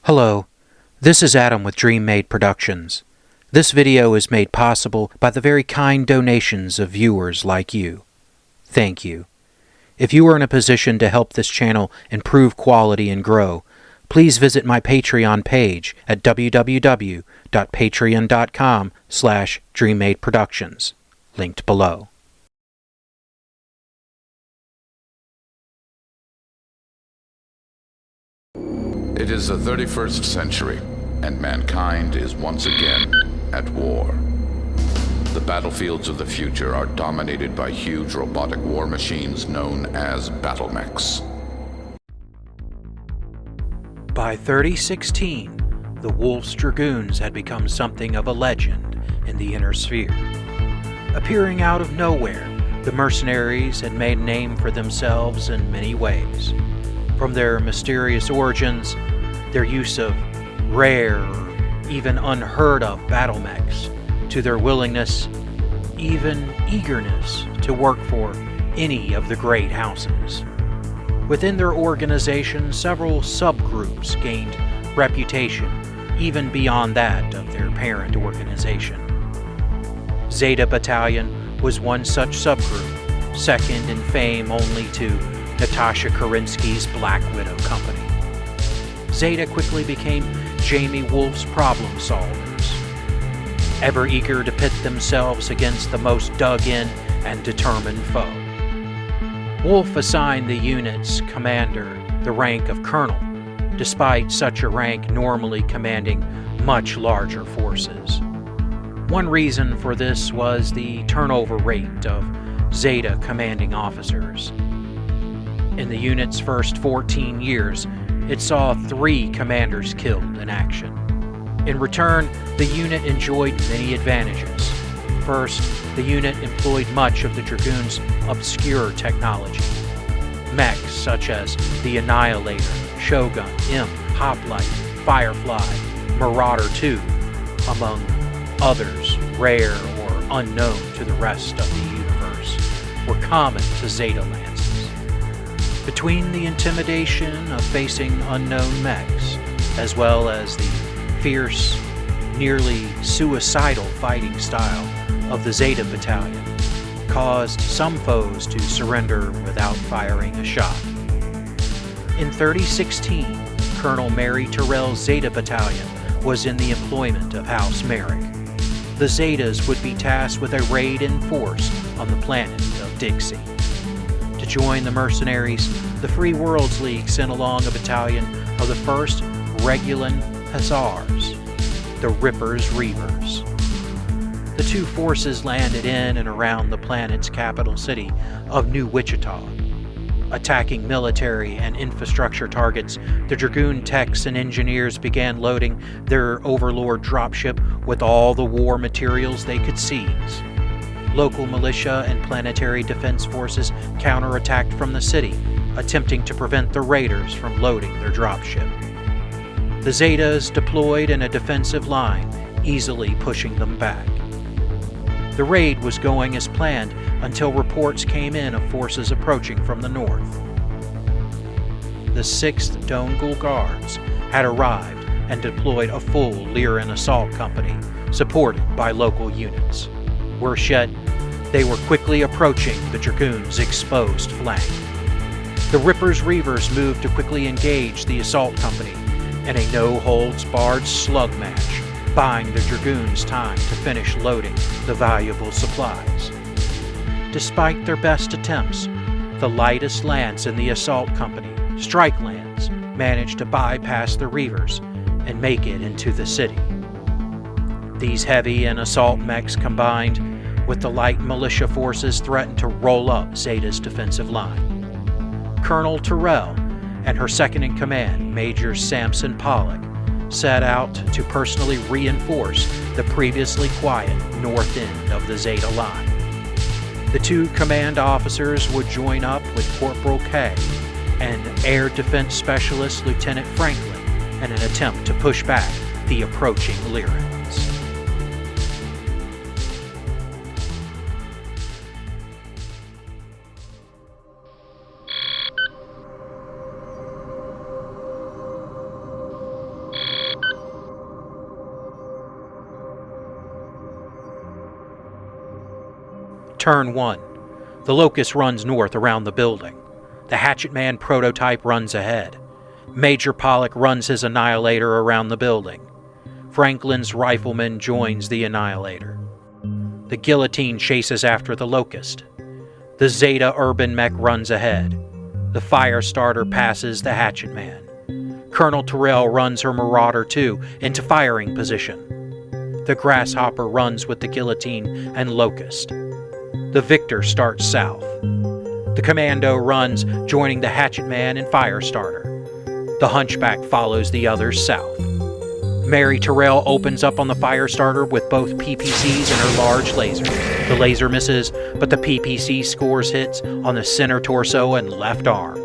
Hello, this is Adam with Dream Productions. This video is made possible by the very kind donations of viewers like you. Thank you. If you are in a position to help this channel improve quality and grow, please visit my Patreon page at www.patreon.com/DreamMadeProductions, linked below. It is the 31st century, and mankind is once again at war. The battlefields of the future are dominated by huge robotic war machines known as battlemechs. By 3016, the Wolf's Dragoons had become something of a legend in the inner sphere. Appearing out of nowhere, the mercenaries had made a name for themselves in many ways. From their mysterious origins, their use of rare or even unheard of battlemechs, to their willingness, even eagerness, to work for any of the great houses. Within their organization, several subgroups gained reputation even beyond that of their parent organization. Zeta Battalion was one such subgroup, second in fame only to Natasha Karinsky's Black Widow Company. Zeta quickly became Jamie Wolf's problem solvers, ever eager to pit themselves against the most dug-in and determined foe. Wolf assigned the unit's commander the rank of colonel, despite such a rank normally commanding much larger forces. One reason for this was the turnover rate of Zeta commanding officers. In the unit's first 14 years, it saw 3 commanders killed in action. In return, the unit enjoyed many advantages. First, the unit employed much of the Dragoons' obscure technology. Mechs such as the Annihilator, Shogun, Imp, Hoplite, Firefly, Marauder II, among others rare or unknown to the rest of the universe, were common to Zeta lances. Between the intimidation of facing unknown mechs, as well as the fierce, nearly suicidal fighting style of the Zeta Battalion, caused some foes to surrender without firing a shot. In 3016, Colonel Mary Terrell's Zeta Battalion was in the employment of House Merrick. The Zetas would be tasked with a raid in force on the planet of Dixie. To join the mercenaries, the Free Worlds League sent along a battalion of the 1st Regulan Hussars, the Rippers Reavers. The two forces landed in and around the planet's capital city of New Wichita. Attacking military and infrastructure targets, the Dragoon techs and engineers began loading their overlord dropship with all the war materials they could seize. Local militia and planetary defense forces counterattacked from the city, attempting to prevent the raiders from loading their dropship. The Zetas deployed in a defensive line, easily pushing them back. The raid was going as planned until reports came in of forces approaching from the north. The 6th Donegal Guards had arrived and deployed a full Lyran assault company, supported by local units. Worse yet, they were quickly approaching the Dragoons' exposed flank. The Rippers Reavers moved to quickly engage the assault company in a no-holds-barred slug match, buying the Dragoons time to finish loading the valuable supplies. Despite their best attempts, the lightest lance in the assault company, Strike Lance, managed to bypass the Reavers and make it into the city. These heavy and assault mechs combined with the light militia forces threatened to roll up Zeta's defensive line. Colonel Terrell and her second-in-command, Major Samson Pollock, set out to personally reinforce the previously quiet north end of the Zeta line. The 2 command officers would join up with Corporal K and Air Defense Specialist Lieutenant Franklin in an attempt to push back the approaching Lyrans. Turn 1. The Locust runs north around the building. The Hatchet Man prototype runs ahead. Major Pollock runs his Annihilator around the building. Franklin's Rifleman joins the Annihilator. The Guillotine chases after the Locust. The Zeta Urban Mech runs ahead. The Firestarter passes the Hatchet Man. Colonel Terrell runs her Marauder 2 into firing position. The Grasshopper runs with the Guillotine and Locust. The Victor starts south. The Commando runs, joining the Hatchet Man and Firestarter. The Hunchback follows the others south. Mary Terrell opens up on the Firestarter with both PPCs and her large laser. The laser misses, but the PPC scores hits on the center torso and left arm.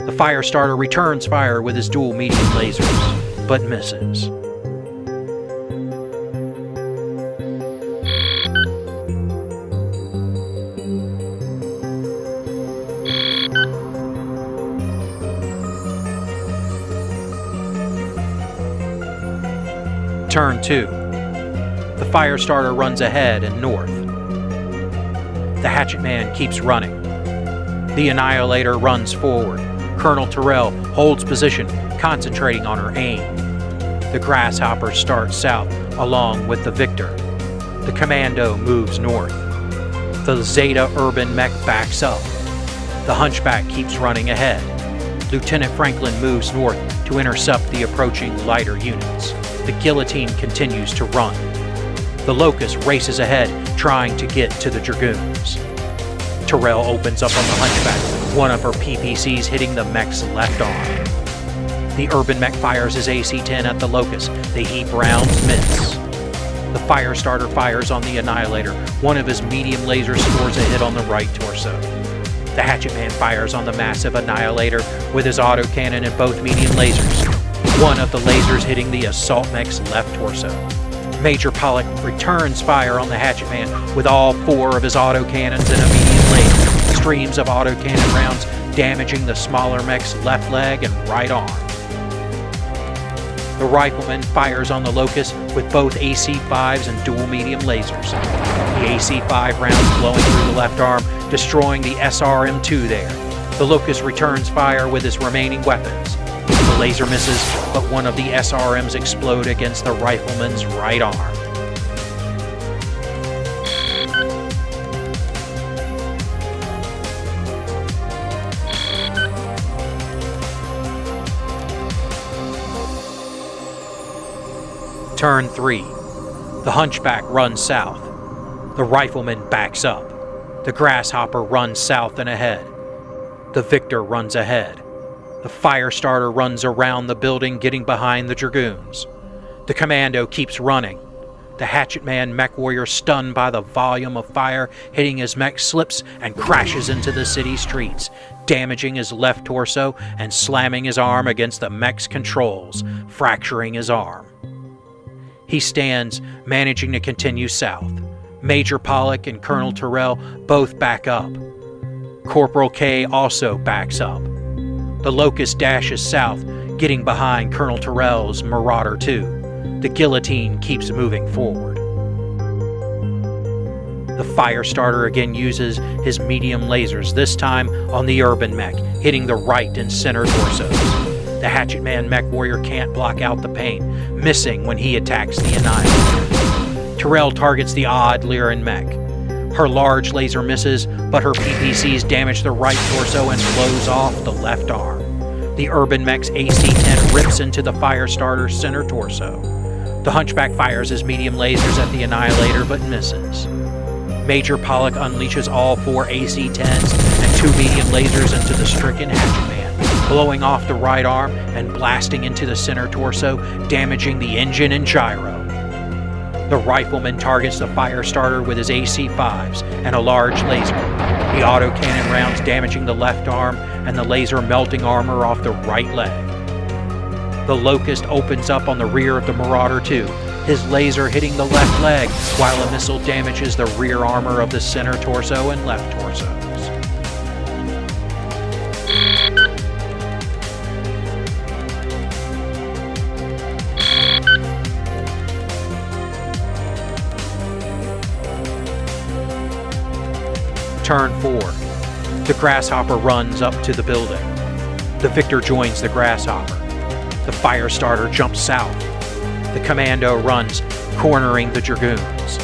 The Firestarter returns fire with his dual medium lasers, but misses. Turn 2. The Firestarter runs ahead and north. The Hatchet Man keeps running. The Annihilator runs forward. Colonel Terrell holds position, concentrating on her aim. The Grasshopper starts south, along with the Victor. The Commando moves north. The Zeta Urban Mech backs up. The Hunchback keeps running ahead. Lieutenant Franklin moves north to intercept the approaching lighter units. The Guillotine continues to run. The Locust races ahead, trying to get to the Dragoons. Terrell opens up on the Hunchback, one of her PPCs hitting the mech's left arm. The Urban Mech fires his AC-10 at the Locust. The heap rounds miss. The Firestarter fires on the Annihilator. One of his medium lasers scores a hit on the right torso. The Hatchet Man fires on the massive Annihilator with his autocannon and both medium lasers. One of the lasers hitting the Assault Mech's left torso. Major Pollock returns fire on the Hatchet Man with all 4 of his autocannons and a medium laser. Streams of autocannon rounds damaging the smaller mech's left leg and right arm. The Rifleman fires on the Locust with both AC-5s and dual medium lasers. The AC-5 rounds blowing through the left arm, destroying the SRM-2 there. The Locust returns fire with his remaining weapons. The laser misses, but one of the SRMs explode against the Rifleman's right arm. Turn 3. The Hunchback runs south. The Rifleman backs up. The Grasshopper runs south and ahead. The Victor runs ahead. The Firestarter runs around the building, getting behind the Dragoons. The Commando keeps running. The Hatchet Man mech warrior, stunned by the volume of fire hitting his mech, slips and crashes into the city streets, damaging his left torso and slamming his arm against the mech's controls, fracturing his arm. He stands, managing to continue south. Major Pollock and Colonel Terrell both back up. Corporal K also backs up. The Locust dashes south, getting behind Colonel Terrell's Marauder 2. The Guillotine keeps moving forward. The Firestarter again uses his medium lasers, this time on the Urban Mech, hitting the right and center torsos. The Hatchet Man mech warrior can't block out the pain, missing when he attacks the Annihilator. Terrell targets the odd Lyran mech. Her large laser misses, but her PPCs damage the right torso and blows off the left arm. The Urban Mech's AC-10 rips into the Firestarter's center torso. The Hunchback fires his medium lasers at the Annihilator, but misses. Major Pollock unleashes all 4 AC-10s and 2 medium lasers into the stricken Hatchet Man, blowing off the right arm and blasting into the center torso, damaging the engine and gyro. The Rifleman targets the Firestarter with his AC-5s and a large laser. The autocannon rounds damaging the left arm and the laser melting armor off the right leg. The Locust opens up on the rear of the Marauder 2, his laser hitting the left leg while a missile damages the rear armor of the center torso and left torsos. Turn 4. The Grasshopper runs up to the building. The Victor joins the Grasshopper. The Firestarter jumps south. The Commando runs, cornering the Dragoons.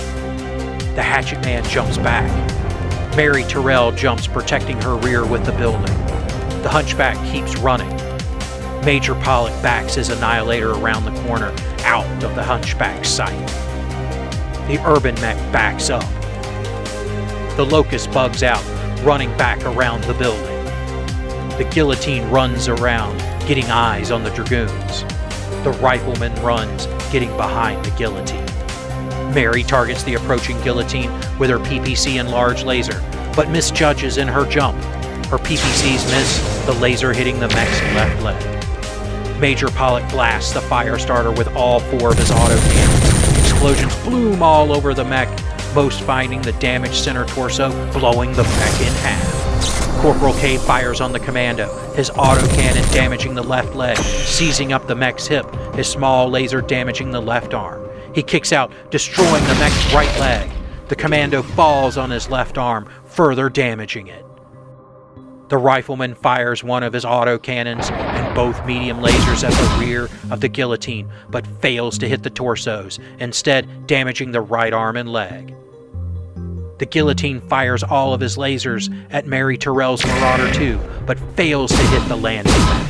The Hatchet Man jumps back. Mary Terrell jumps, protecting her rear with the building. The Hunchback keeps running. Major Pollock backs his Annihilator around the corner, out of the Hunchback's sight. The Urban Mech backs up. The Locust bugs out, running back around the building. The Guillotine runs around, getting eyes on the Dragoons. The Rifleman runs, getting behind the Guillotine. Mary targets the approaching Guillotine with her PPC and large laser, but misjudges in her jump. Her PPCs miss, the laser hitting the mech's left leg. Major Pollock blasts the Firestarter with all 4 of his autocannons. Explosions bloom all over the mech, most finding the damaged center torso, blowing the mech in half. Corporal K fires on the Commando, his autocannon damaging the left leg, seizing up the mech's hip, his small laser damaging the left arm. He kicks out, destroying the mech's right leg. The Commando falls on his left arm, further damaging it. The Rifleman fires one of his autocannons and both medium lasers at the rear of the Guillotine, but fails to hit the torsos, instead damaging the right arm and leg. The Guillotine fires all of his lasers at Mary Terrell's Marauder 2, but fails to hit the landing mech.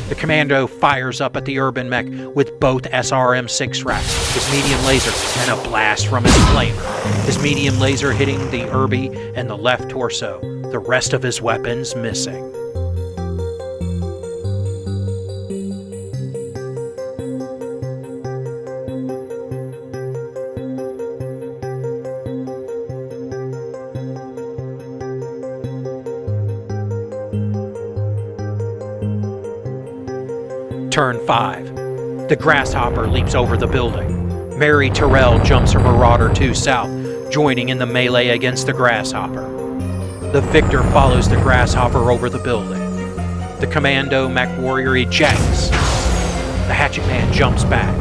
The Commando fires up at the Urban Mech with both SRM-6 racks, his medium laser, and a blast from his flamer. His medium laser hitting the Urby and the left torso, the rest of his weapons missing. Turn 5. The Grasshopper leaps over the building. Mary Terrell jumps her Marauder 2 south, joining in the melee against the Grasshopper. The Victor follows the Grasshopper over the building. The Commando Mech Warrior ejects. The Hatchet Man jumps back.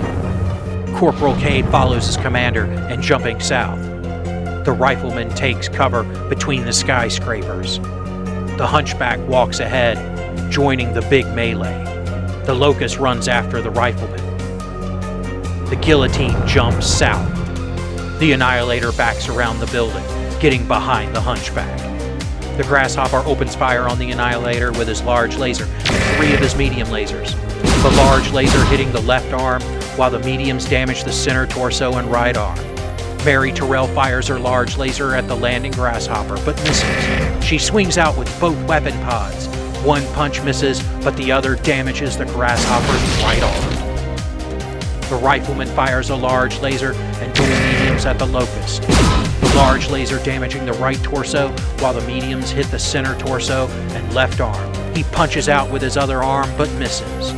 Corporal K follows his commander and jumping south. The Rifleman takes cover between the skyscrapers. The Hunchback walks ahead, joining the big melee. The Locust runs after the Rifleman. The Guillotine jumps south. The Annihilator backs around the building, getting behind the Hunchback. The Grasshopper opens fire on the Annihilator with his large laser and 3 of his medium lasers. The large laser hitting the left arm, while the mediums damage the center torso and right arm. Mary Terrell fires her large laser at the landing Grasshopper, but misses. She swings out with both weapon pods. One punch misses, but the other damages the Grasshopper's right arm. The Rifleman fires a large laser and dual mediums at the Locust. The large laser damaging the right torso, while the mediums hit the center torso and left arm. He punches out with his other arm, but misses.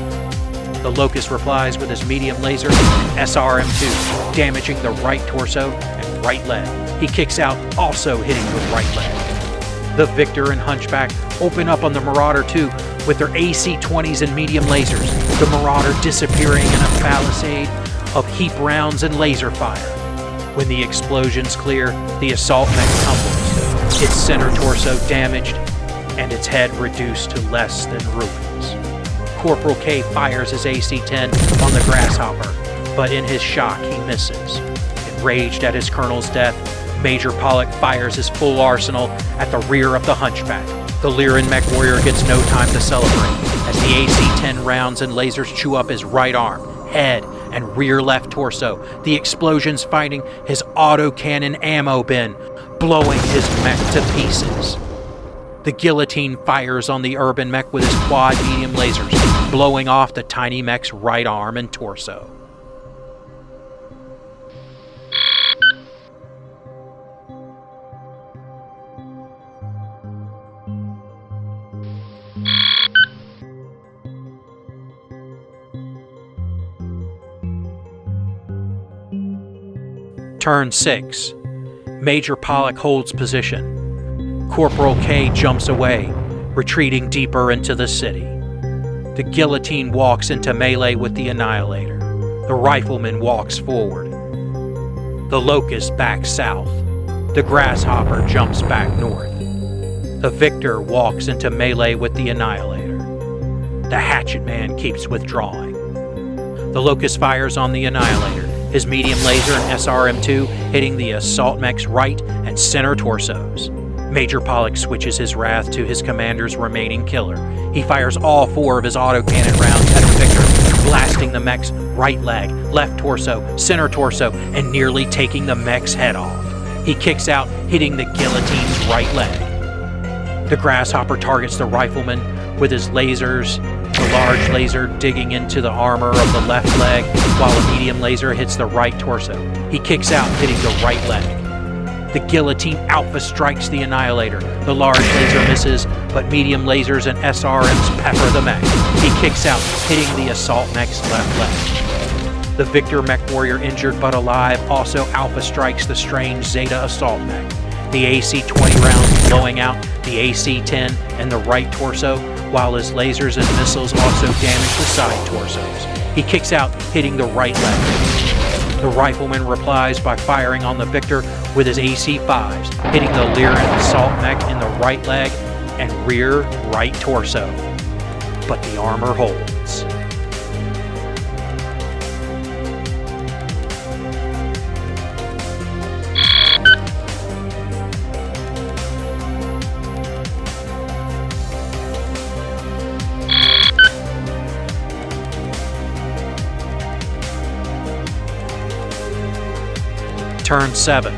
The Locust replies with his medium laser and SRM-2, damaging the right torso and right leg. He kicks out, also hitting with right leg. The Victor and Hunchback open up on the Marauder 2 with their AC-20s and medium lasers, the Marauder disappearing in a palisade of heap rounds and laser fire. When the explosions clear, the assault mech tumbles, its center torso damaged, and its head reduced to less than ruins. Corporal K fires his AC-10 on the Grasshopper, but in his shock he misses. Enraged at his colonel's death, Major Pollock fires his full arsenal at the rear of the Hunchback. The Lyran Mech Warrior gets no time to celebrate, as the AC-10 rounds and lasers chew up his right arm, head, and rear left torso, the explosions finding his autocannon ammo bin, blowing his mech to pieces. The Guillotine fires on the Urban Mech with his quad medium lasers, blowing off the tiny mech's right arm and torso. Turn 6. Major Pollock holds position. Corporal K jumps away, retreating deeper into the city. The Guillotine walks into melee with the Annihilator. The Rifleman walks forward. The Locust backs south. The Grasshopper jumps back north. The victor walks into melee with the Annihilator. The Hatchet Man keeps withdrawing. The Locust fires on the Annihilator, his medium laser and SRM-2 hitting the assault mech's right and center torsos. Major Pollock switches his wrath to his commander's remaining killer. He fires all 4 of his autocannon rounds at the victor, blasting the mech's right leg, left torso, center torso, and nearly taking the mech's head off. He kicks out, hitting the guillotine's right leg. The Grasshopper targets the rifleman with his lasers, the large laser digging into the armor of the left leg, while a medium laser hits the right torso. He kicks out, hitting the right leg. The Guillotine Alpha strikes the Annihilator. The large laser misses, but medium lasers and SRMs pepper the mech. He kicks out, hitting the assault mech's left leg. The Victor mech warrior, injured but alive, also Alpha strikes the strange Zeta assault mech. The AC-20 rounds blowing out the AC-10 and the right torso, while his lasers and missiles also damage the side torsos. He kicks out, hitting the right leg. The rifleman replies by firing on the victor with his AC-5s, hitting the Lyran assault mech in the right leg and rear right torso. But the armor holds. Turn 7.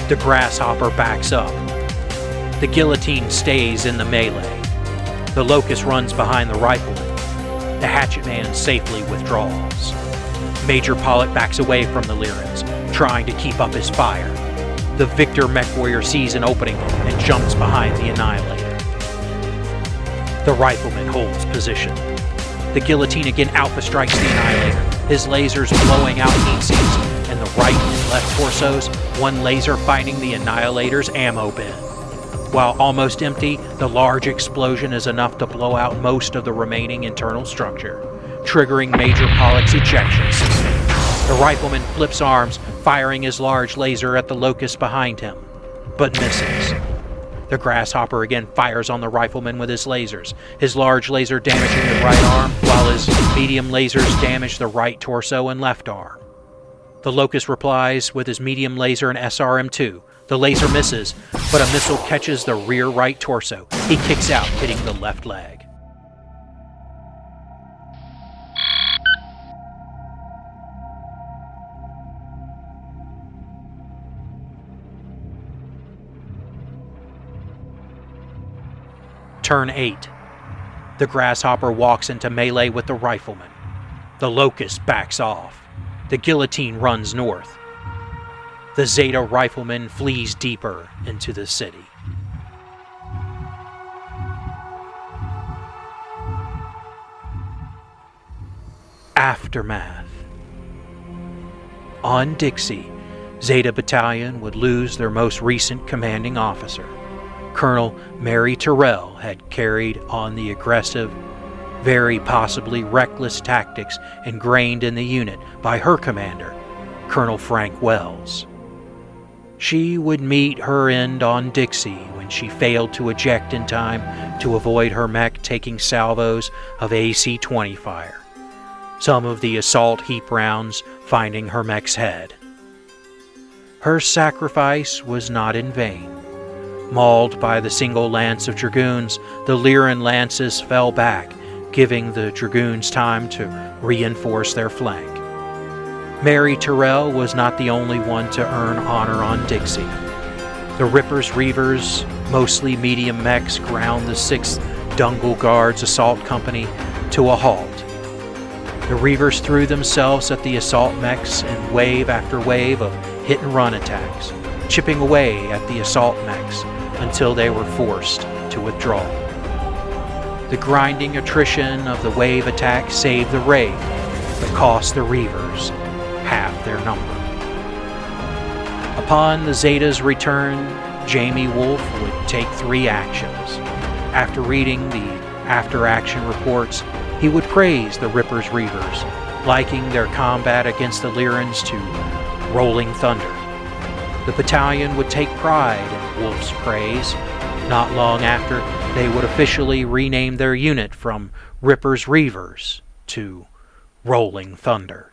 The Grasshopper backs up. The Guillotine stays in the melee. The Locust runs behind the rifleman. The Hatchet Man safely withdraws. Major Pollock backs away from the Lyrans, trying to keep up his fire. The Victor mech warrior sees an opening and jumps behind the Annihilator. The rifleman holds position. The Guillotine again Alpha strikes the Annihilator, his lasers blowing out heat sinks and the right and left torsos, one laser finding the Annihilator's ammo bin. While almost empty, the large explosion is enough to blow out most of the remaining internal structure, triggering Major Pollock's ejection system. The rifleman flips arms, firing his large laser at the Locust behind him, but misses. The Grasshopper again fires on the rifleman with his lasers, his large laser damaging the right arm, while his medium lasers damage the right torso and left arm. The Locust replies with his medium laser and SRM-2. The laser misses, but a missile catches the rear right torso. He kicks out, hitting the left leg. Turn 8. The Grasshopper walks into melee with the rifleman. The Locust backs off. The Guillotine runs north. The Zeta rifleman flees deeper into the city. Aftermath. On Dixie, Zeta Battalion would lose their most recent commanding officer. Colonel Mary Terrell had carried on the aggressive, very possibly reckless tactics ingrained in the unit by her commander, Colonel Frank Wells. She would meet her end on Dixie when she failed to eject in time to avoid her mech taking salvos of AC-20 fire, some of the assault heap rounds finding her mech's head. Her sacrifice was not in vain. Mauled by the single lance of Dragoons, the Lyran lances fell back, giving the Dragoons time to reinforce their flank. Mary Terrell was not the only one to earn honor on Dixie. The Rippers Reavers, mostly medium mechs, ground the 6th Donegal Guards Assault Company to a halt. The Reavers threw themselves at the assault mechs in wave after wave of hit-and-run attacks, chipping away at the assault mechs until they were forced to withdraw. The grinding attrition of the wave attack saved the raid, but cost the Reavers half their number. Upon the Zeta's return, Jamie Wolfe would take 3 actions. After reading the after-action reports, he would praise the Rippers Reavers, liking their combat against the Lyrans to rolling thunder. The battalion would take pride in Wolfe's praise, Not long after, they would officially rename their unit from Ripper's Reavers to Rolling Thunder.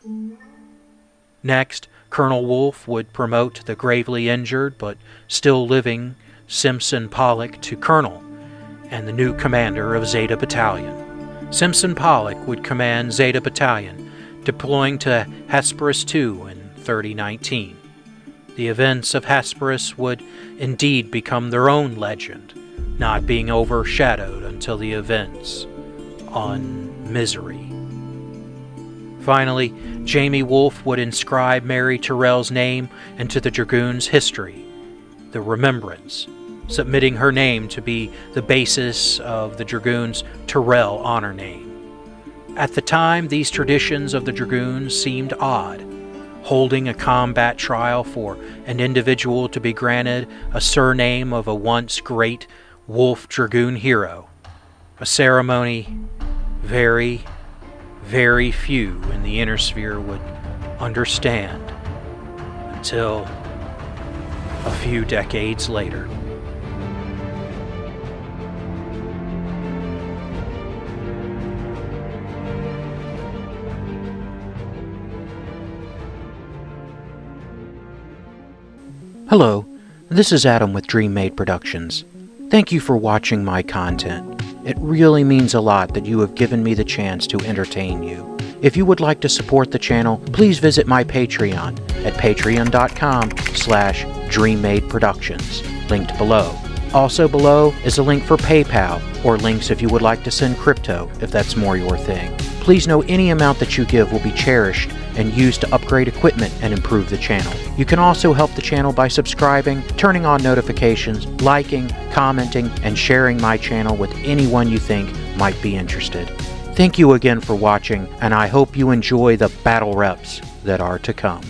Next, Colonel Wolf would promote the gravely injured but still living Simpson Pollock to Colonel and the new commander of Zeta Battalion. Simpson Pollock would command Zeta Battalion, deploying to Hesperus II in 3019. The events of Hesperus would indeed become their own legend, not being overshadowed until the events on Misery. Finally, Jamie Wolfe would inscribe Mary Terrell's name into the Dragoons' history, the Remembrance, submitting her name to be the basis of the Dragoons' Terrell honor name. At the time, these traditions of the Dragoons seemed odd, holding a combat trial for an individual to be granted a surname of a once great Wolf Dragoon hero, a ceremony very, very few in the Inner Sphere would understand until a few decades later. Hello, this is Adam with Dream Made Productions. Thank you for watching my content. It really means a lot that you have given me the chance to entertain you. If you would like to support the channel, please visit my Patreon at patreon.com/DreamMadeProductions, linked below. Also below is a link for PayPal, or links if you would like to send crypto, if that's more your thing. Please know any amount that you give will be cherished and used to upgrade equipment and improve the channel. You can also help the channel by subscribing, turning on notifications, liking, commenting, and sharing my channel with anyone you think might be interested. Thank you again for watching, and I hope you enjoy the battle reps that are to come.